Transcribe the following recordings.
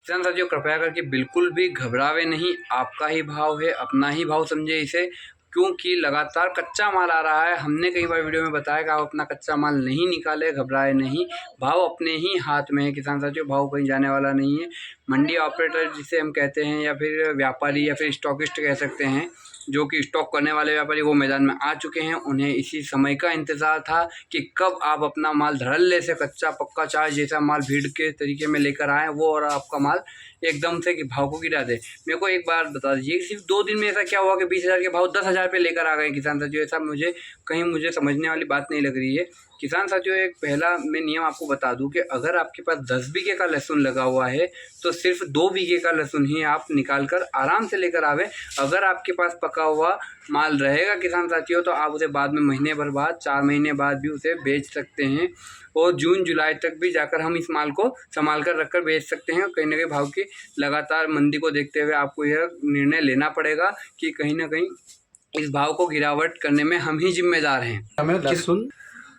किसान साथियों, कृपया करके बिल्कुल भी घबरावे नहीं। आपका ही भाव है, अपना ही भाव समझे इसे, क्योंकि लगातार कच्चा माल आ रहा है। हमने कई बार वीडियो में बताया कि आप अपना कच्चा माल नहीं निकाले, घबराए नहीं। भाव अपने ही हाथ में है किसान साथियों, भाव कहीं जाने वाला नहीं है। मंडी ऑपरेटर जिसे हम कहते हैं, या फिर व्यापारी या फिर स्टॉकिस्ट कह सकते हैं, जो कि स्टॉक करने वाले व्यापारी, वो मैदान में आ चुके हैं। उन्हें इसी समय का इंतज़ार था कि कब आप अपना माल धड़ल्ले से कच्चा पक्का चाय जैसा माल भीड़ के तरीके में लेकर आएँ वो, और आपका माल एकदम से कि भाव को गिरा दे। मेरे को एक बात बता दीजिए, सिर्फ 2 दिन में ऐसा क्या हुआ कि 20,000 के भाव 10,000 पे लेकर आ गए किसान साथियों? ऐसा मुझे समझने वाली बात नहीं लग रही है। किसान साथियों, एक पहला मैं नियम आपको बता दूं कि अगर आपके पास 10 बीघे का लहसुन लगा हुआ है तो सिर्फ 2 बीघे का लहसुन ही आप निकाल कर आराम से लेकर आवें। अगर आपके पास पका हुआ माल रहेगा किसान साथियों, तो आप उसे बाद में महीने भर बाद, 4 महीने बाद भी उसे बेच सकते हैं, और जून जुलाई तक भी जाकर हम इस माल को संभाल कर रखकर बेच सकते हैं। कहीं ना कहीं भाव की लगातार मंदी को देखते हुए आपको यह निर्णय लेना पड़ेगा कि कहीं ना कहीं इस भाव को गिरावट करने में हम ही जिम्मेदार हैं। लहसुन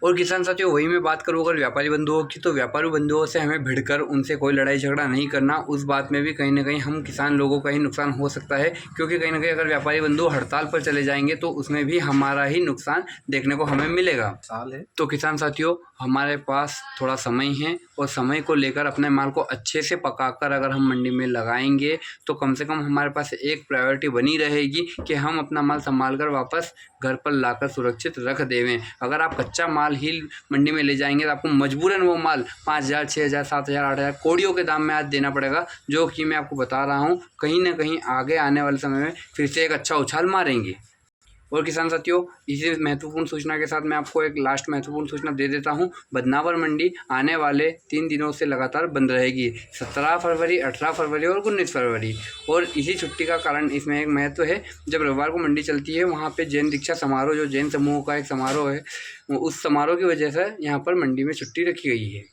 और किसान साथियों, वही मैं बात करूँ अगर व्यापारी बंधुओं की, तो व्यापारी बंधुओं से हमें भिड़कर उनसे कोई लड़ाई झगड़ा नहीं करना। उस बात में भी कहीं ना कहीं हम किसान लोगों का ही नुकसान हो सकता है, क्योंकि कहीं ना कहीं अगर व्यापारी बंधु हड़ताल पर चले जाएंगे तो उसमें भी हमारा ही नुकसान देखने को हमें मिलेगा। साल है तो किसान साथियों, हमारे पास थोड़ा समय है, और समय को लेकर अपने माल को अच्छे से पकाकर अगर हम मंडी में लगाएंगे तो कम से कम हमारे पास एक प्रायोरिटी बनी रहेगी कि हम अपना माल संभाल कर वापस घर पर लाकर सुरक्षित रख देवें। अगर आप कच्चा माल ही मंडी में ले जाएंगे तो आपको मजबूरन वो माल 5,000, 6,000, 7,000, 8,000 कोड़ियों के दाम में आज देना पड़ेगा, जो कि मैं आपको बता रहा हूँ कहीं ना कहीं आगे आने वाले समय में फिर से एक अच्छा उछाल मारेंगे। और किसान साथियों, इसी महत्वपूर्ण सूचना के साथ मैं आपको एक लास्ट महत्वपूर्ण सूचना दे देता हूं। बदनावर मंडी आने वाले 3 दिनों से लगातार बंद रहेगी, 17 फरवरी, 18 फरवरी और 19 फरवरी। और इसी छुट्टी का कारण इसमें एक महत्व है, जब रविवार को मंडी चलती है वहां पे जैन दीक्षा समारोह, जो जैन समूह का एक समारोह है, उस समारोह की वजह से यहाँ पर मंडी में छुट्टी रखी गई है।